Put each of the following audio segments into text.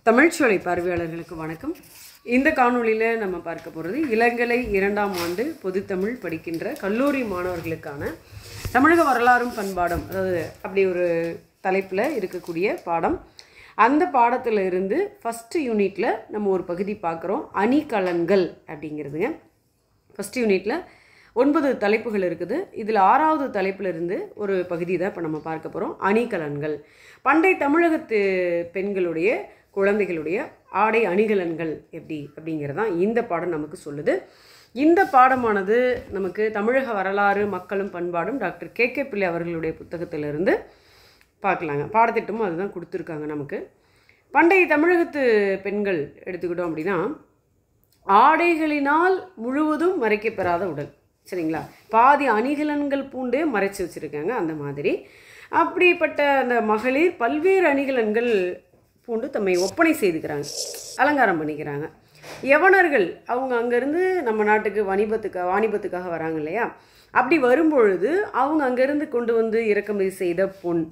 தமிழ்ச்சோலை பார்வையாளர்களுக்கு வணக்கம். இந்த காணொளியில் நம்ம பார்க்க போகிறது இளங்கலை 2ஆம் ஆண்டு பொதுத்தமிழ் படிக்கின்ற கல்லூரி மாணவர்களுக்கான தமிழக வரலாறும் பண்பாடும், அதாவது அப்படி ஒரு தலைப்பில் இருக்கக்கூடிய பாடம். அந்த பாடத்தில் இருந்து ஃபஸ்ட்டு யூனிட்டில் நம்ம ஒரு பகுதி பார்க்குறோம், அணிகலன்கள் அப்படிங்கிறதுங்க. ஃபஸ்ட் யூனிட்டில் 9 தலைப்புகள் இருக்குது. இதில் 6வது தலைப்பில் இருந்து ஒரு பகுதி தான் இப்போ நம்ம பார்க்க போகிறோம், அணிகலன்கள். பண்டை தமிழகத்து பெண்களுடைய குழந்தைகளுடைய ஆடை அணிகலன்கள் எப்படி அப்படிங்கிறதான் இந்த பாடம் நமக்கு சொல்லுது. இந்த பாடமானது நமக்கு தமிழக வரலாறு மக்களும் பண்பாடும் டாக்டர் கே பிள்ளை அவர்களுடைய புத்தகத்திலிருந்து பார்க்கலாங்க. பாடத்திட்டமும் அதுதான் கொடுத்துருக்காங்க நமக்கு. பண்டைய தமிழகத்து பெண்கள் எடுத்துக்கிட்டோம் அப்படின்னா, ஆடைகளினால் முழுவதும் மறைக்கப்பெறாத உடல், சரிங்களா, பாதி அணிகலன்கள் பூண்டே மறைச்சி வச்சுருக்காங்க. அந்த மாதிரி அப்படிப்பட்ட அந்த மகளிர் பல்வேறு அணிகலன்கள் பூண்டு தம்மை ஒப்பனை செய்துக்கிறாங்க, அலங்காரம் பண்ணிக்கிறாங்க. யவனர்கள் அவங்க அங்கேருந்து நம்ம நாட்டுக்கு வாணிபத்துக்காக வராங்க இல்லையா, அப்படி வரும்பொழுது அவங்க அங்கேருந்து கொண்டு வந்து இறக்குமதி செய்த பொன்.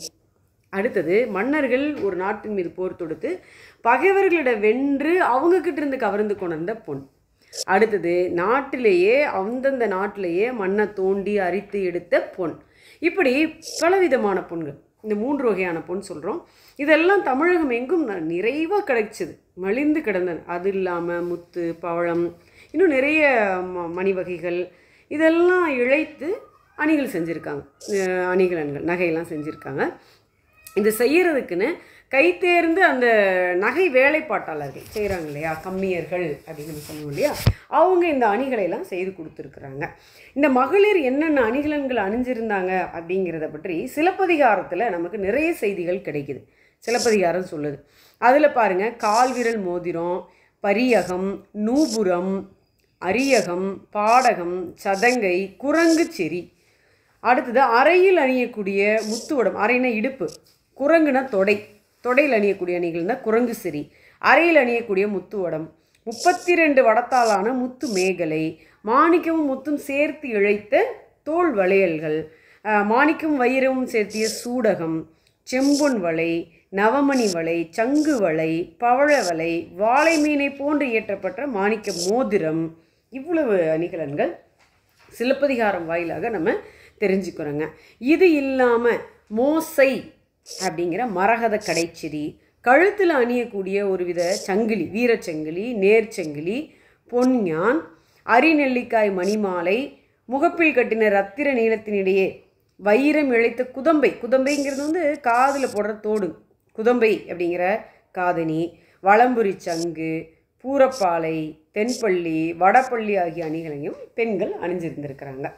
அடுத்தது மன்னர்கள் ஒரு நாட்டின் மீது போர் தொடுத்து பகைவர்களிட வென்று அவங்கக்கிட்ட இருந்து கவர்ந்து கொண்டிருந்த பொன். அடுத்தது நாட்டிலேயே அந்தந்த நாட்டிலேயே மண்ணை தோண்டி அரித்து எடுத்த பொன். இப்படி பலவிதமான பொன்கள், இந்த 3 வகையான பொன் சொல்கிறோம். இதெல்லாம் தமிழகம் எங்கும் நிறைவாக கிடைச்சிது, மலிந்து கிடந்தது. அது இல்லாமல் முத்து, பவழம், இன்னும் நிறைய மணி வகைகள் இதெல்லாம் இழைத்து அணிகள் செஞ்சுருக்காங்க, அணிகலன்கள் நகையெல்லாம் செஞ்சுருக்காங்க. இது செய்கிறதுக்குன்னு கைத்தேர்ந்து அந்த நகை வேலைப்பாட்டாளர்கள் செய்கிறாங்க இல்லையா, கம்மியர்கள் அப்படின்னு நம்ம சொல்லுவோம் இல்லையா, அவங்க இந்த அணிகளையெல்லாம் செய்து கொடுத்துருக்குறாங்க. இந்த மகளிர் என்னென்ன அணிகலன்கள் அணிஞ்சிருந்தாங்க அப்படிங்கிறத பற்றி சிலப்பதிகாரத்தில் நமக்கு நிறைய செய்திகள் கிடைக்குது. சிலப்பதிகாரம் சொல்லுது. அதில் பாருங்கள், கால்விரல் மோதிரம், பரியகம், நூபுரம், அரியகம், பாடகம், சதங்கை, குரங்கு செறி. அடுத்தது அறையில் அணியக்கூடிய முத்துவடம், அறைனா இடுப்பு, குரங்குனா தொடை, தொடையில் அணியக்கூடிய அணிகள்னா குரங்கு செறி, அறையில் அணியக்கூடிய முத்துவடம், 32 வடத்தாலான முத்து மேகலை, மாணிக்கமும் முத்தும் சேர்த்து இழைத்த தோல் வளையல்கள், மாணிக்கம் வைரமும் சேர்த்திய சூடகம், செம்பொன் வளை, நவமணி வளை, சங்கு வளை, பவழ வளை, வாழை மீனை போன்று இயற்றப்பட்ட மாணிக்க மோதிரம். இவ்வளவு அணிகலன்கள் சிலப்பதிகாரம் வாயிலாக நம்ம தெரிஞ்சுக்கிறோங்க. இது இல்லாமல் மோசை அப்படிங்கிற மரகத கடைச்சிரி, கழுத்தில் அணியக்கூடிய ஒரு வித சங்கிலி, வீரச்சங்கிலி, நேர்ச்சங்கிலி, பொன்ஞான், அரிநெல்லிக்காய் மணிமாலை, முகப்பில் கட்டின ரத்திர நீளத்தினிடையே வைரம் இழைத்த குதம்பை, குதம்பைங்கிறது வந்து காதில் போடுற தோடு, குதம்பை அப்படிங்கிற காதணி, வளம்புரி சங்கு, பூரப்பாலை, தென்பள்ளி, வடப்பள்ளி ஆகிய அணிகளையும் பெண்கள் அணிஞ்சிருந்திருக்கிறாங்க.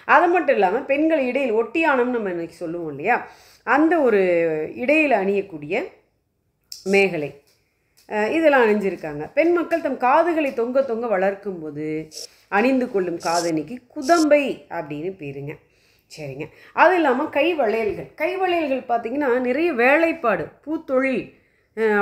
அது மட்டும் இல்லாமல் பெண்கள் இடையில் ஒட்டியானம்னு நம்ம இன்னைக்கு சொல்லுவோம் இல்லையா, அந்த ஒரு இடையில் அணியக்கூடிய மேகலை, இதெல்லாம் அணிஞ்சிருக்காங்க. பெண் மக்கள் தம் காதுகளை தொங்க தொங்க வளர்க்கும்போது அணிந்து கொள்ளும் காதணிக்கு குதம்பை அப்படின்னு பேருங்க. சரிங்க. அது இல்லாமல் கை வளையல்கள் பார்த்திங்கன்னா நிறைய வேலைப்பாடு, பூத்தொழில்,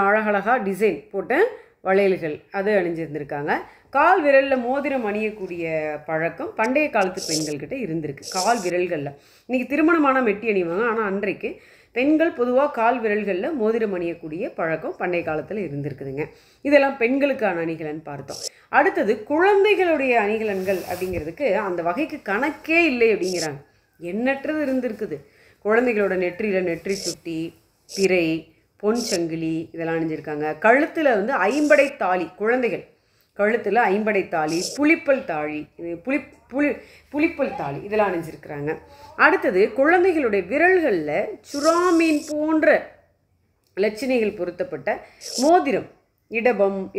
அழகழகாக டிசைன் போட்ட வளையல்கள் அது அணிஞ்சிருந்திருக்காங்க. கால் விரலில் மோதிரம் அணியக்கூடிய பழக்கம் பண்டைய காலத்து பெண்கள்கிட்ட இருந்திருக்கு. கால் விரல்களில் இன்றைக்கி திருமணமான மெட்டி அணிவாங்க, ஆனால் அன்றைக்கு பெண்கள் பொதுவாக கால் விரல்களில் மோதிரம் அணியக்கூடிய பழக்கம் பண்டைய காலத்தில் இருந்திருக்குதுங்க. இதெல்லாம் பெண்களுக்கான அணிகலன் பார்த்தோம். அடுத்தது குழந்தைகளுடைய அணிகலன்கள் அப்படிங்கிறதுக்கு அந்த வகைக்கு கணக்கே இல்லை அப்படிங்கிறாங்க, எண்ணற்றது இருந்திருக்குது. குழந்தைகளோட நெற்றியில் நெற்றி சுட்டி, பிறை, பொன் சங்கிலி இதெல்லாம் அணிஞ்சிருக்காங்க. கழுத்தில் வந்து 50 தாலி, குழந்தைகள் கழுத்தில் 50 தாலி, புளிப்பல் தாலி, புளிப்பல் தாலி இதெல்லாம் அணிஞ்சிருக்கிறாங்க. அடுத்தது குழந்தைகளுடைய விரல்களில் சுறாமீன் போன்ற லட்சணைகள் பொருத்தப்பட்ட மோதிரம்,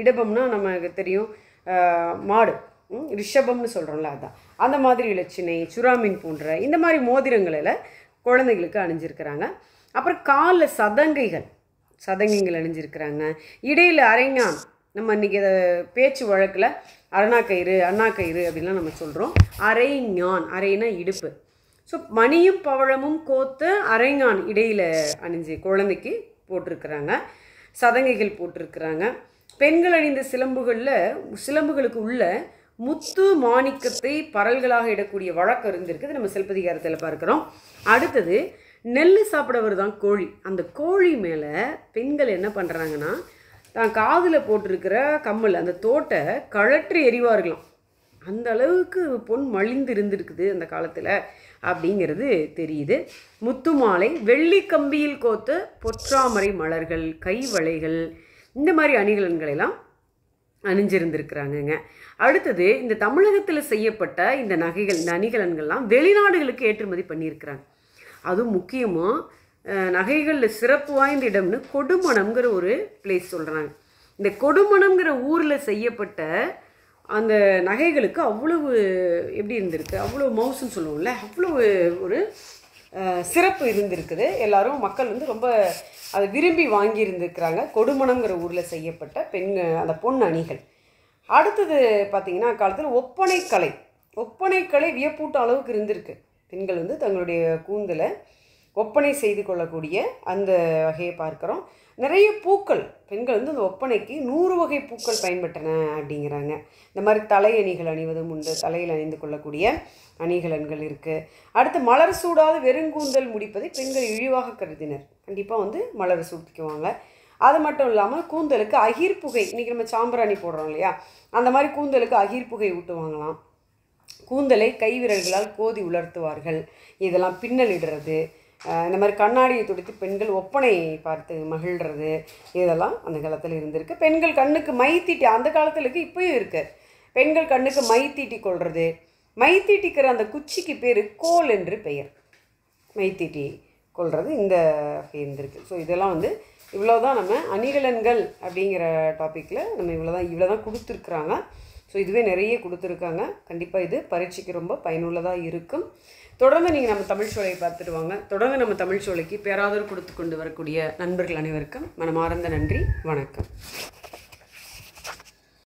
இடபம்னா நமக்கு தெரியும், மாடு, ரிஷபம்னு சொல்கிறோம்ல, அதான் அந்த மாதிரி இலச்சினை, சுறாமீன் போன்ற இந்த மாதிரி மோதிரங்களில் குழந்தைகளுக்கு அணிஞ்சிருக்கிறாங்க. அப்புறம் காலில் சதங்கைகள் அணிஞ்சிருக்கிறாங்க. இடையில் அரைஞான், நம்ம இன்றைக்கி அதை பேச்சு வழக்கில் அண்ணாக்கயிறு அப்படின்லாம் நம்ம சொல்கிறோம். அரைஞான், அரைனா இடுப்பு. ஸோ மணியும் பவழமும் கோத்த அரைஞான் இடையில் அணிஞ்சு குழந்தைக்கு போட்டிருக்கிறாங்க. சதங்கைகள் போட்டிருக்கிறாங்க. பெண்கள் அணிந்த சிலம்புகளுக்கு உள்ள முத்து மாணிக்கத்தை பரல்களாக இடக்கூடிய வழக்கம் இருந்திருக்குது, நம்ம சிலப்பதிகாரத்தில் பார்க்குறோம். அடுத்தது நெல் சாப்பிடவர் தான் கோழி. அந்த கோழி மேலே பெண்கள் என்ன பண்ணுறாங்கன்னா தான் காதில் போட்டிருக்கிற கம்மல் அந்த தோட்டை கழற்றி எறிவார்களாம். அந்த அளவுக்கு பொன் மலிந்து இருந்திருக்குது அந்த காலத்தில் அப்படிங்கிறது தெரியுது. முத்து மாலை, வெள்ளி கம்பியில் கோத்த பொற்றாமரை மலர்கள், கைவளைகள், இந்த மாதிரி அணிகலன்களெல்லாம் அணிஞ்சிருந்திருக்கிறாங்கங்க. அடுத்தது இந்த தமிழகத்தில் செய்யப்பட்ட இந்த நகைகள், இந்த அணிகலன்கள்லாம் வெளிநாடுகளுக்கு ஏற்றுமதி பண்ணியிருக்கிறாங்க. அதுவும் முக்கியமாக நகைகளில் சிறப்பு வாய்ந்த இடம்னு கொடுமணம்ங்கிற ஒரு பிளேஸ் சொல்கிறாங்க. இந்த கொடுமணம்ங்கிற ஊரில் செய்யப்பட்ட அந்த நகைகளுக்கு அவ்வளவு எப்படி இருந்திருக்கு, அவ்வளோ மவுசுன்னு சொல்லுவோம்ல, அவ்வளவு ஒரு சிறப்பு இருந்திருக்குது. எல்லாரும் மக்கள் வந்து ரொம்ப அதை விரும்பி வாங்கி இருந்திருக்கிறாங்க. கொடுமணம்ங்கிற ஊரில் செய்யப்பட்ட அந்த பொன் அணிகள். அடுத்தது பார்த்திங்கன்னா காலத்தில் ஒப்பனைக்கலை வியப்பூட்ட அளவுக்கு இருந்திருக்கு. பெண்கள் வந்து தங்களுடைய கூந்தலை ஒப்பனை செய்து கொள்ளக்கூடிய அந்த வகையை பார்க்குறோம். நிறைய பூக்கள், பெண்கள் வந்து அந்த ஒப்பனைக்கு 100 வகை பூக்கள் பயன்பட்டன அப்படிங்கிறாங்க. இந்த மாதிரி தலையணிகள் அணிவதும் உண்டு, தலையில் அணிந்து கொள்ளக்கூடிய அணிகலன்கள் இருக்குது. அடுத்து மலர் சூடாத வெறுங்கூந்தல் முடிப்பதை பெண்கள் இழிவாக கருதினர். கண்டிப்பாக வந்து மலர் சூட்டிக்குவாங்க. அது மட்டும் இல்லாமல் கூந்தலுக்கு அகிர்புகை, இன்றைக்கி நம்ம சாம்பிராணி போடுறோம் இல்லையா, அந்த மாதிரி கூந்தலுக்கு அகிர்புகை ஊட்டுவாங்களாம். கூந்தலை கைவிரல்களால் கோதி உலர்த்துவார்கள். இதெல்லாம் பின்னலிடுறது, இந்த மாதிரி கண்ணாடியை துடைத்து பெண்கள் ஒப்பனை பார்த்து மகிழ்கிறது, இதெல்லாம் அந்த காலத்தில் இருந்திருக்கு. பெண்கள் கண்ணுக்கு மை தீட்டி, அந்த காலத்துக்கு இப்போயும் இருக்குது. பெண்கள் கண்ணுக்கு மை தீட்டி கொள்வது, மை தீட்டிக்கிற அந்த குச்சிக்கு பேர் கோல் என்று பெயர். மை தீட்டி கொள்வது இந்த இருந்திருக்கு. ஸோ இதெல்லாம் வந்து இவ்வளோதான் நம்ம அணிகலன்கள் அப்படிங்கிற டாப்பிக்கில் நம்ம இவ்வளோ தான் கொடுத்துருக்குறாங்க. ஸோ இதுவே நிறைய கொடுத்துருக்காங்க. கண்டிப்பாக இது பரீட்சைக்கு ரொம்ப பயனுள்ளதாக இருக்கும். தொடர்ந்து நீங்கள் நம்ம தமிழ் சோலையை பார்த்துட்டு வாங்க. தொடர்ந்து நம்ம தமிழ் சோலைக்கு பேராதரவு கொடுத்து கொண்டு வரக்கூடிய நண்பர்கள் அனைவருக்கும் மனமார்ந்த நன்றி, வணக்கம்.